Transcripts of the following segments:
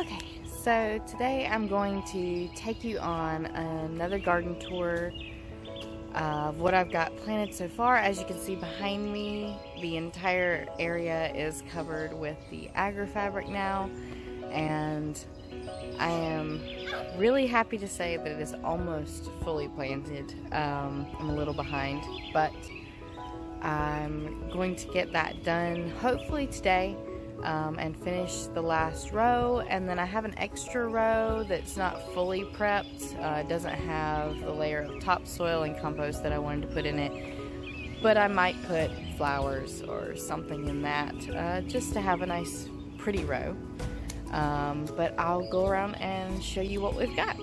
Okay, so today I'm going to take you on another garden tour of what I've got planted so far. As you can see behind me, the entire area is covered with the agrofabric now, and I am really happy to say that it is almost fully planted. I'm a little behind, but I'm going to get that done hopefully today. And finish the last row, and then I have an extra row that's not fully prepped. It doesn't have the layer of topsoil and compost that I wanted to put in it, but I might put flowers or something in that just to have a nice pretty row. But I'll go around and show you what we've got.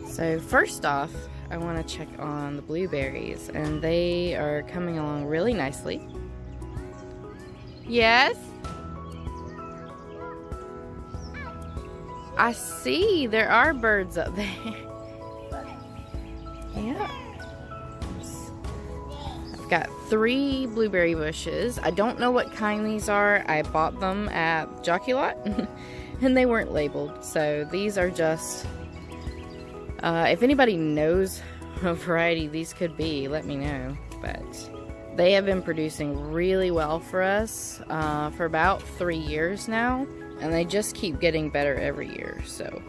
So first off, I want to check on the blueberries, and they are coming along really nicely. Yes? I see there are birds up there. Yeah. I've got 3 blueberry bushes. I don't know what kind these are. I bought them at Jockey Lot and they weren't labeled. So these are just, if anybody knows what variety these could be, let me know. But they have been producing really well for us for about 3 years now, and they just keep getting better every year. So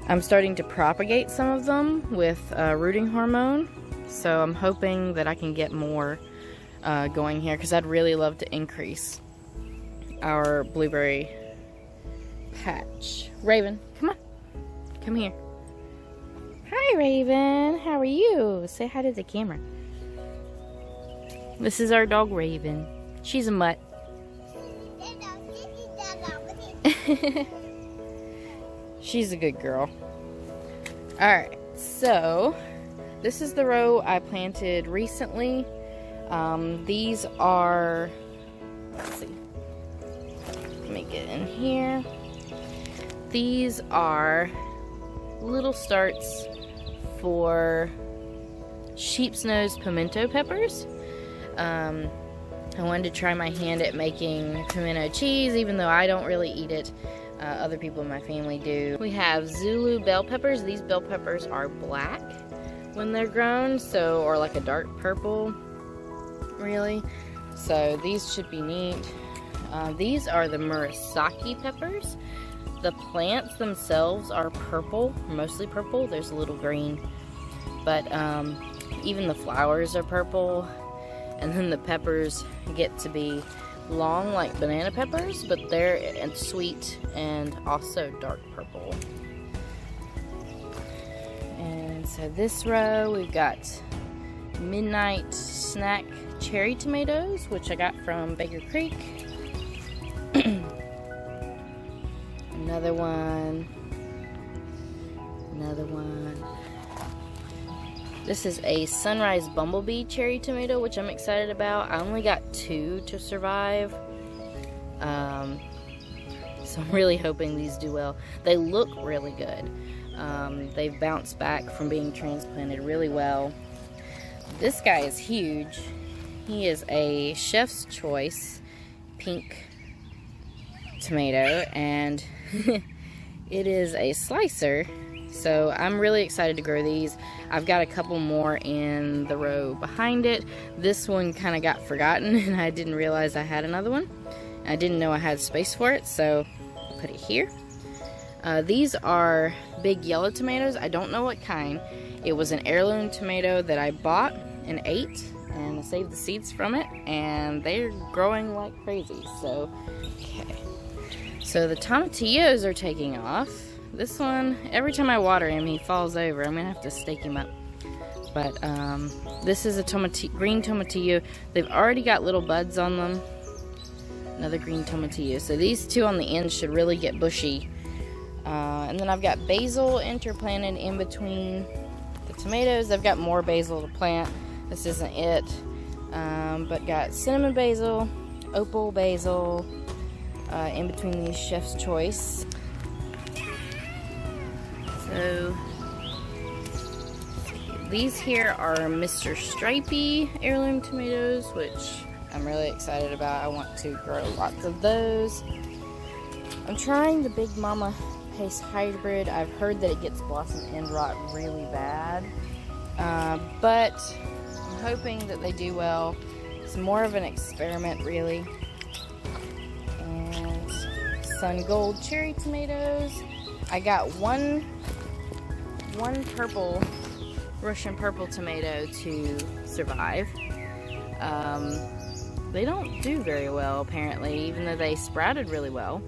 I'm starting to propagate some of them with rooting hormone, so I'm hoping that I can get more going here, because I'd really love to increase our blueberry patch. Raven, come on, come here. Hi Raven, how are you? Say hi to the camera. This is our dog Raven. She's a mutt. She's a good girl. Alright, so this is the row I planted recently. These are, let's see, let me get in here. These are little starts for sheep's nose pimento peppers. I wanted to try my hand at making pimento cheese, even though I don't really eat it. Other people in my family do. We have Zulu bell peppers. These bell peppers are black when they're grown, so, or like a dark purple, really. So these should be neat. These are the Murasaki peppers. The plants themselves are purple, mostly purple. There's a little green, but even the flowers are purple. And then the peppers get to be long like banana peppers, but they're sweet and also dark purple. And so this row we've got Midnight Snack cherry tomatoes, which I got from Baker Creek. Another one. Another one. This is a Sunrise Bumblebee cherry tomato, which I'm excited about. I only got 2 to survive. So I'm really hoping these do well. They look really good. They've bounced back from being transplanted really well. This guy is huge. He is a Chef's Choice pink tomato, and it is a slicer. So I'm really excited to grow these. I've got a couple more in the row behind it. This one kind of got forgotten, and I didn't realize I had another one. I didn't know I had space for it, so I put it here. These are big yellow tomatoes. I don't know what kind. It was an heirloom tomato that I bought and ate, and I saved the seeds from it, and they're growing like crazy. So, okay. So the tomatillos are taking off. This one, every time I water him, he falls over. I'm going to have to stake him up. But this is a green tomatillo. They've already got little buds on them. Another green tomatillo. So these 2 on the end should really get bushy. And then I've got basil interplanted in between the tomatoes. I've got more basil to plant. This isn't it. But got cinnamon basil, opal basil in between these Chef's Choice. So these here are Mr. Stripey heirloom tomatoes, which I'm really excited about. I want to grow lots of those. I'm trying the Big Mama Pace Hybrid. I've heard that it gets blossom end rot really bad, but I'm hoping that they do well. It's more of an experiment, really. And Sun Gold cherry tomatoes. I got one purple Russian purple tomato to survive. They don't do very well, apparently, even though they sprouted really well.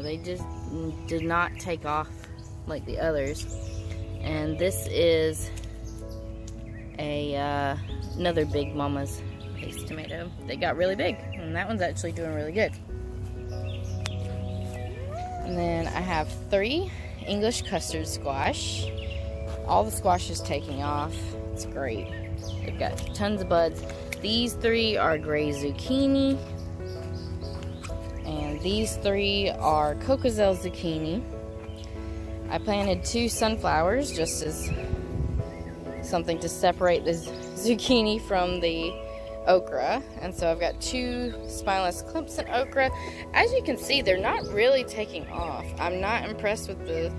They just did not take off like the others. And this is another Big Mama's Pace tomato. They got really big, and that one's actually doing really good. And then I have 3 English custard squash. All the squash is taking off. It's great. They've got tons of buds. These 3 are gray zucchini. And these 3 are Cocozelle zucchini. I planted 2 sunflowers just as something to separate the zucchini from the okra. And so I've got 2 spineless Clemson okra. As you can see, they're not really taking off. I'm not impressed with the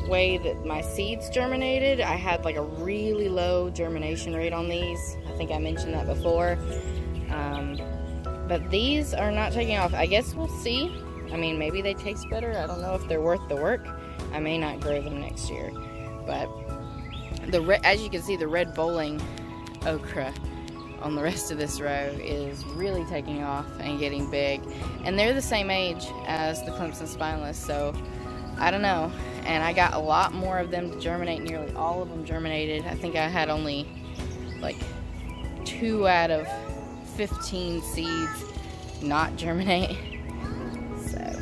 way that my seeds germinated. I had like a really low germination rate on these. I think I mentioned that before. But these are not taking off. I guess we'll see. I mean, maybe they taste better. I don't know if they're worth the work. I may not grow them next year. But as you can see, the red bowling okra on the rest of this row is really taking off and getting big. And they're the same age as the Clemson spineless, so I don't know. And I got a lot more of them to germinate. Nearly all of them germinated. I think I had only like 2 out of 15 seeds not germinate. So,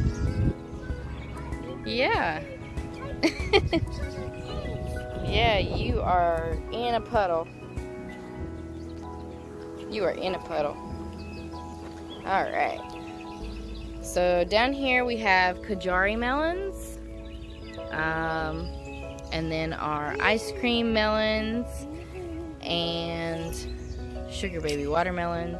yeah. Yeah, you are in a puddle. You are in a puddle. Alright. So down here we have Kajari melons. And then our ice cream melons and sugar baby watermelons.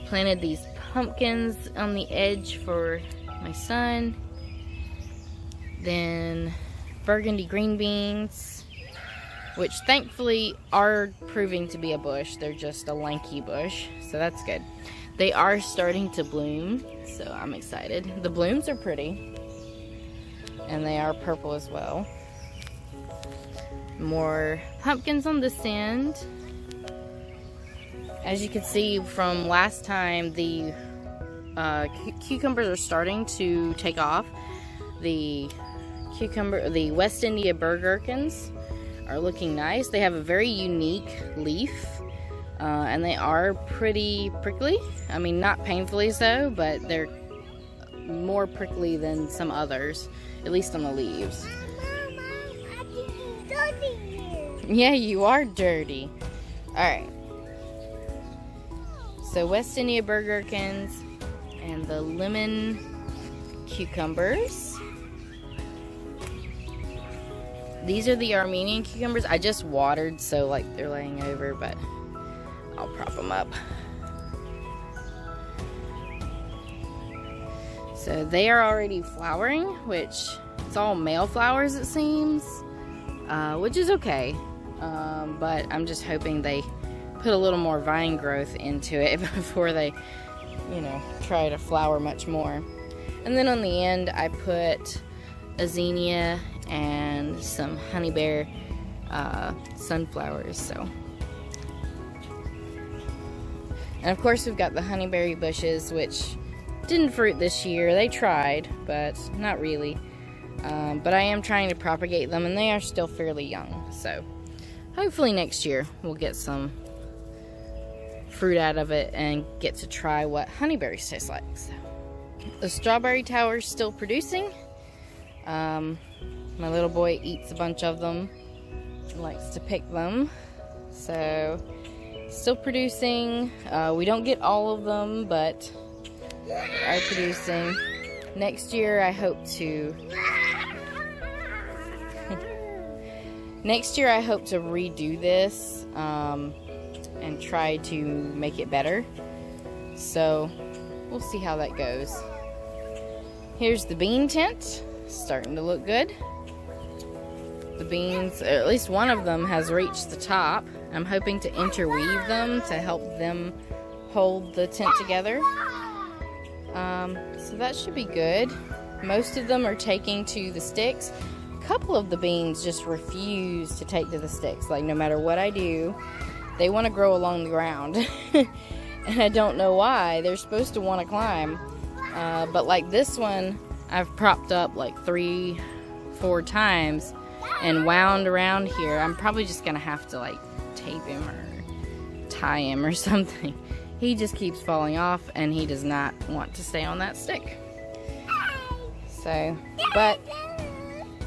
Planted these pumpkins on the edge for my son. Then burgundy green beans, which thankfully are proving to be a bush. They're just a lanky bush, so that's good. They are starting to bloom, so I'm excited. The blooms are pretty, and they are purple as well. More pumpkins on this end. As you can see from last time, the cucumbers are starting to take off. The West India Berg gherkins are looking nice. They have a very unique leaf, and they are pretty prickly. I mean, not painfully so, but they're more prickly than some others, at least on the leaves. Yeah, you are dirty. Alright. So West India Berg gherkins and the lemon cucumbers. These are the Armenian cucumbers. I just watered, so like they're laying over, but I'll prop them up. So they are already flowering, which it's all male flowers it seems, which is okay. But I'm just hoping they put a little more vine growth into it before they, you know, try to flower much more. And then on the end, I put a zinnia and some honey bear sunflowers. So, and of course we've got the honeyberry bushes, which didn't fruit this year. They tried, but not really. But I am trying to propagate them, and they are still fairly young. So hopefully next year we'll get some fruit out of it and get to try what honeyberries taste like. So, the strawberry tower is still producing. My little boy eats a bunch of them and likes to pick them. So, still producing. We don't get all of them, but are producing. Next year I hope to redo this and try to make it better. So we'll see how that goes. Here's the bean tent, starting to look good. The beans, or at least one of them, has reached the top. I'm hoping to interweave them to help them hold the tent together. So that should be good. Most of them are taking to the sticks. A couple of the beans just refuse to take to the sticks. Like, no matter what I do, they want to grow along the ground. And I don't know why. They're supposed to want to climb. But like this one, I've propped up like 3-4 times and wound around here. I'm probably just going to have to like tape him or tie him or something. He just keeps falling off and he does not want to stay on that stick. So, but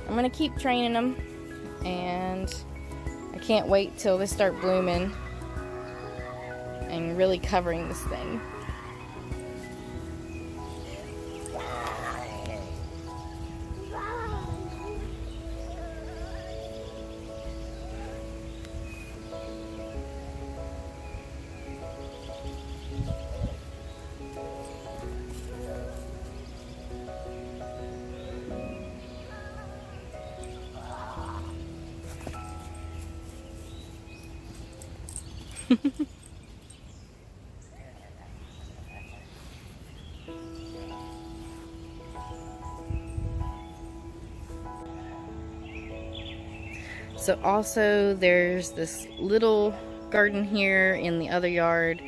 I'm going to keep training them, and I can't wait till they start blooming and really covering this thing. So also there's this little garden here in the other yard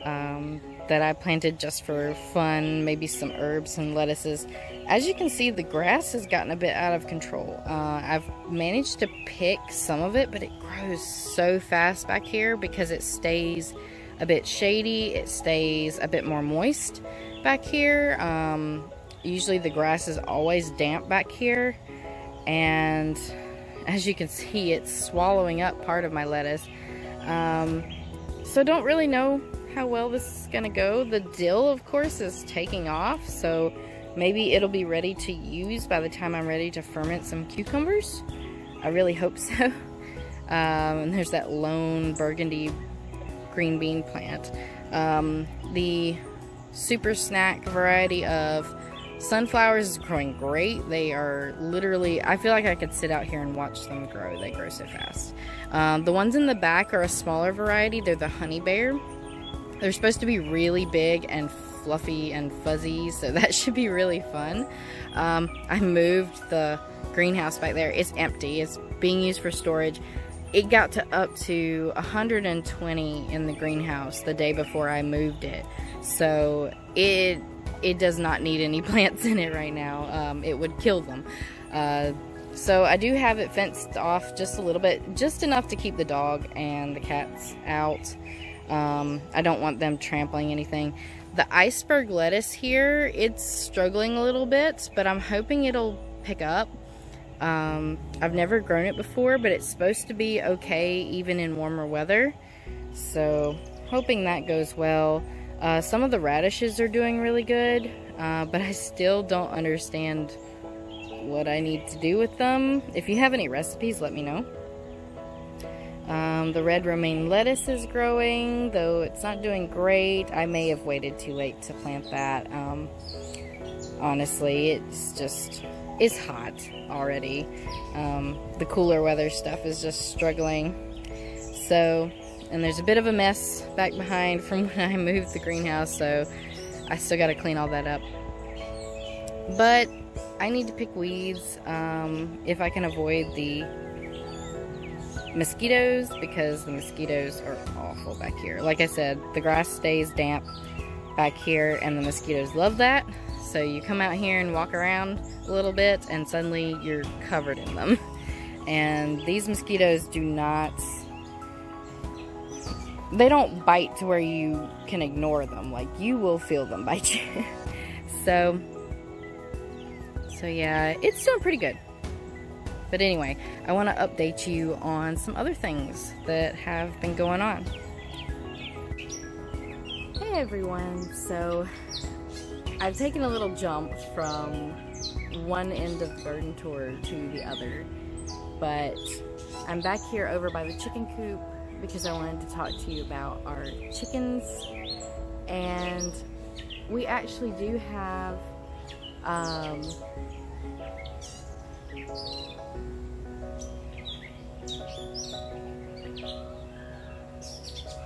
that I planted just for fun, maybe some herbs and lettuces. As you can see, the grass has gotten a bit out of control. I've managed to pick some of it, but it grows so fast back here because it stays a bit shady, it stays a bit more moist back here. Usually the grass is always damp back here, and as you can see, it's swallowing up part of my lettuce. So don't really know how well this is gonna go. The dill, of course, is taking off, so maybe it'll be ready to use by the time I'm ready to ferment some cucumbers. I really hope so. And there's that lone burgundy green bean plant. The super snack variety of sunflowers is growing great. They are literally, I feel like I could sit out here and watch them grow. They grow so fast. The ones in the back are a smaller variety. They're the honey bear. They're supposed to be really big and fluffy and fuzzy, so that should be really fun. I moved the greenhouse back there. It's empty. It's being used for storage. It got to up to 120 in the greenhouse the day before I moved it. So it does not need any plants in it right now. It would kill them. So I do have it fenced off just a little bit, just enough to keep the dog and the cats out. I don't want them trampling anything. The iceberg lettuce here, it's struggling a little bit, but I'm hoping it'll pick up. I've never grown it before, but it's supposed to be okay even in warmer weather. So hoping that goes well. Some of the radishes are doing really good, but I still don't understand what I need to do with them. If you have any recipes, let me know. The red romaine lettuce is growing, though it's not doing great. I may have waited too late to plant that. Honestly, it's hot already. The cooler weather stuff is just struggling. So, and there's a bit of a mess back behind from when I moved the greenhouse, so I still got to clean all that up. But I need to pick weeds if I can avoid the mosquitoes, because the mosquitoes are awful back here. Like I said, the grass stays damp back here and the mosquitoes love that. So you come out here and walk around a little bit and suddenly you're covered in them. And these mosquitoes they don't bite to where you can ignore them. Like, you will feel them bite you. So yeah, it's doing pretty good. But anyway, I want to update you on some other things that have been going on. Hey everyone, so I've taken a little jump from one end of the garden tour to the other, but I'm back here over by the chicken coop because I wanted to talk to you about our chickens. And we actually do have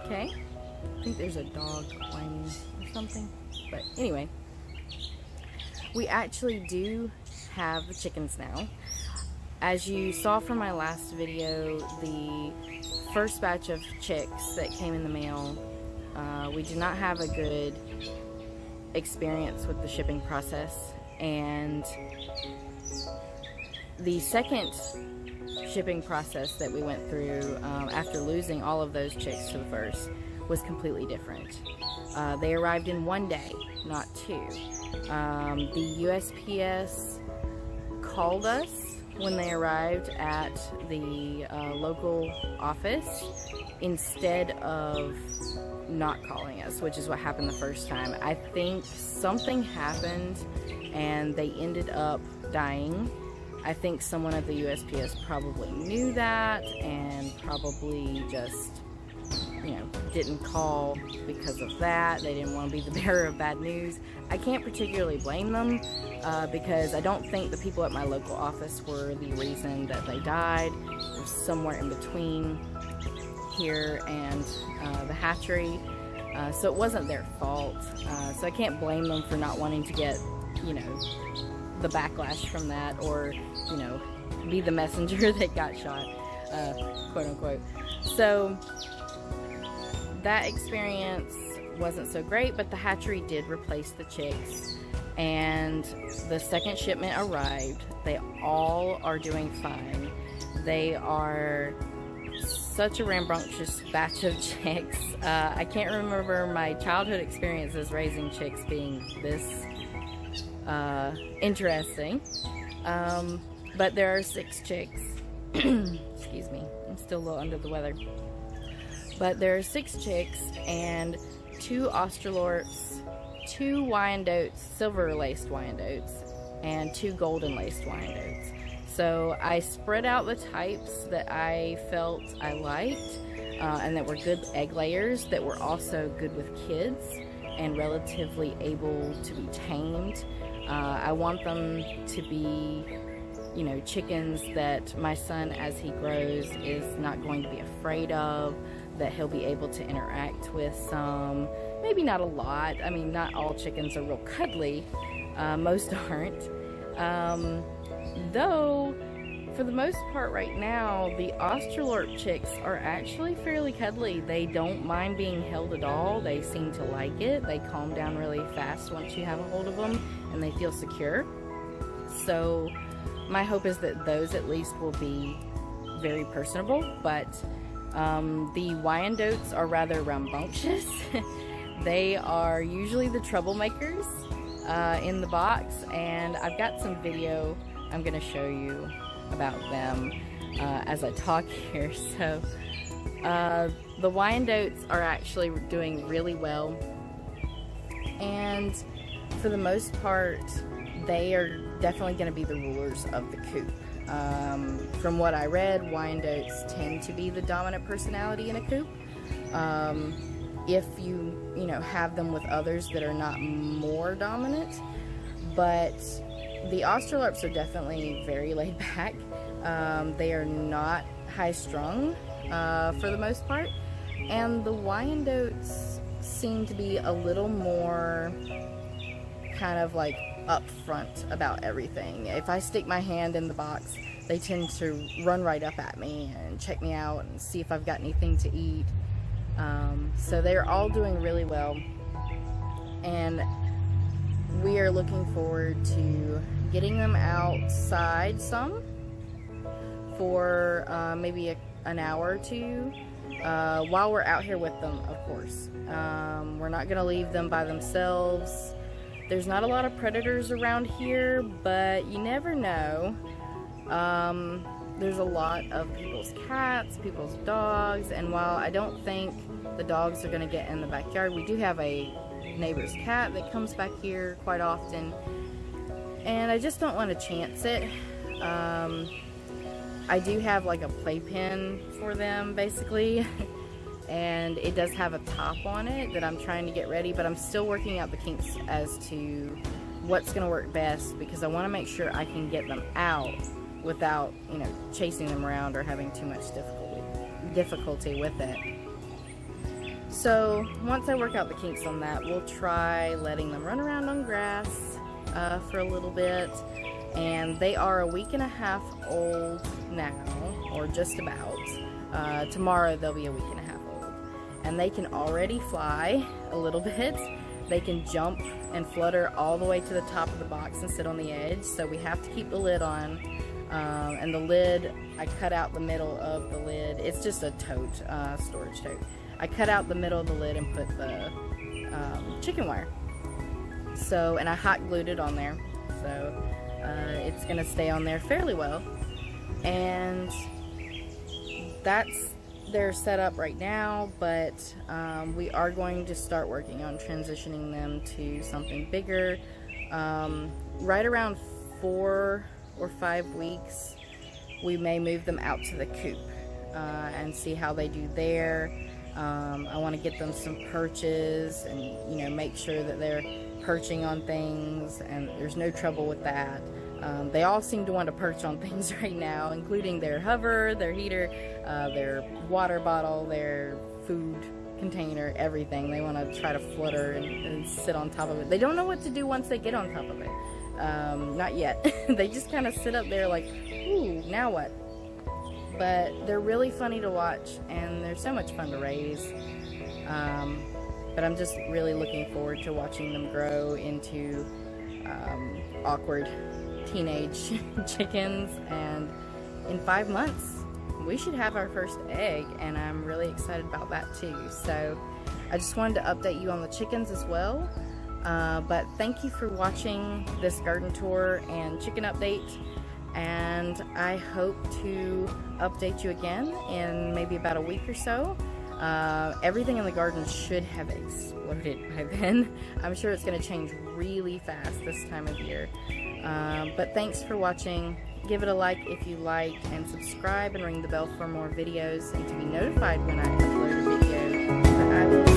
okay, I think there's a dog whining or something, but anyway, we actually do have the chickens now. As you saw from my last video, the first batch of chicks that came in the mail, we did not have a good experience with the shipping process, and the second shipping process that we went through after losing all of those chicks to the first was completely different. They arrived in 1 day, not 2. The USPS called us when they arrived at the local office instead of not calling us, which is what happened the first time. I think something happened and they ended up dying. I think someone at the USPS probably knew that and probably just, you know, didn't call because of that. They didn't want to be the bearer of bad news. I can't particularly blame them because I don't think the people at my local office were the reason that they died. It was somewhere in between here and the hatchery, so it wasn't their fault. So I can't blame them for not wanting to get, you know, the backlash from that, or, you know, be the messenger that got shot, quote unquote. So that experience wasn't so great, but the hatchery did replace the chicks, and the second shipment arrived. They all are doing fine. They are such a rambunctious batch of chicks. I can't remember my childhood experiences raising chicks being this interesting, but there are 6 chicks. Excuse me, I'm still a little under the weather. But there are 6 chicks and 2 Australorps, 2 Wyandottes, silver-laced Wyandottes, and 2 golden-laced Wyandottes. So I spread out the types that I felt I liked and that were good egg layers, that were also good with kids and relatively able to be tamed. I want them to be, you know, chickens that my son, as he grows, is not going to be afraid of, that he'll be able to interact with some, maybe not a lot. I mean, not all chickens are real cuddly. Most aren't. Though, for the most part right now, the Australorp chicks are actually fairly cuddly. They don't mind being held at all. They seem to like it. They calm down really fast once you have a hold of them, and they feel secure. So my hope is that those at least will be very personable, but the Wyandottes are rather rambunctious. They are usually the troublemakers in the box, and I've got some video I'm going to show you about them as I talk here. So the Wyandottes are actually doing really well, and for the most part they are definitely going to be the rulers of the coop. From what I read, Wyandottes tend to be the dominant personality in a coop. If you know, have them with others that are not more dominant, but the Australorps are definitely very laid back. They are not high-strung for the most part, and the Wyandottes seem to be a little more kind of like upfront about everything. If I stick my hand in the box, they tend to run right up at me and check me out and see if I've got anything to eat. So they're all doing really well, and we are looking forward to getting them outside some for maybe an hour or 2 while we're out here with them, of course. We're not going to leave them by themselves. There's not a lot of predators around here, but you never know. There's a lot of people's cats, people's dogs, and while I don't think the dogs are going to get in the backyard, we do have a neighbor's cat that comes back here quite often, and I just don't want to chance it. I do have like a playpen for them, basically. and it does have a top on it that I'm trying to get ready, but I'm still working out the kinks as to what's going to work best, because I want to make sure I can get them out without, you know, chasing them around or having too much difficulty with it. So once I work out the kinks on that, we'll try letting them run around on grass for a little bit. And they are a week and a half old now, or just about. Tomorrow they'll be a week and a half old. And they can already fly a little bit. They can jump and flutter all the way to the top of the box and sit on the edge, so we have to keep the lid on. And the lid, I cut out the middle of the lid. It's just a tote, storage tote. I cut out the middle of the lid and put the chicken wire. So, and I hot glued it on there. So it's gonna stay on there fairly well. And that's their setup right now, but we are going to start working on transitioning them to something bigger. Right around 4 or 5 weeks, we may move them out to the coop and see how they do there. I want to get them some perches and, you know, make sure that they're perching on things and there's no trouble with that. They all seem to want to perch on things right now, including their hover, their heater, their water bottle, their food container, everything. They want to try to flutter and sit on top of it. They don't know what to do once they get on top of it. Not yet. They just kind of sit up there like, ooh, now what? But they're really funny to watch, and they're so much fun to raise. But I'm just really looking forward to watching them grow into awkward teenage chickens, and in 5 months we should have our first egg, and I'm really excited about that too. So I just wanted to update you on the chickens as well. But thank you for watching this garden tour and chicken update, and I hope to update you again in maybe about a week or so. Everything in the garden should have exploded by then. I'm sure it's going to change really fast this time of year. But thanks for watching. Give it a like if you like, and subscribe and ring the bell for more videos and to be notified when I upload a video. I will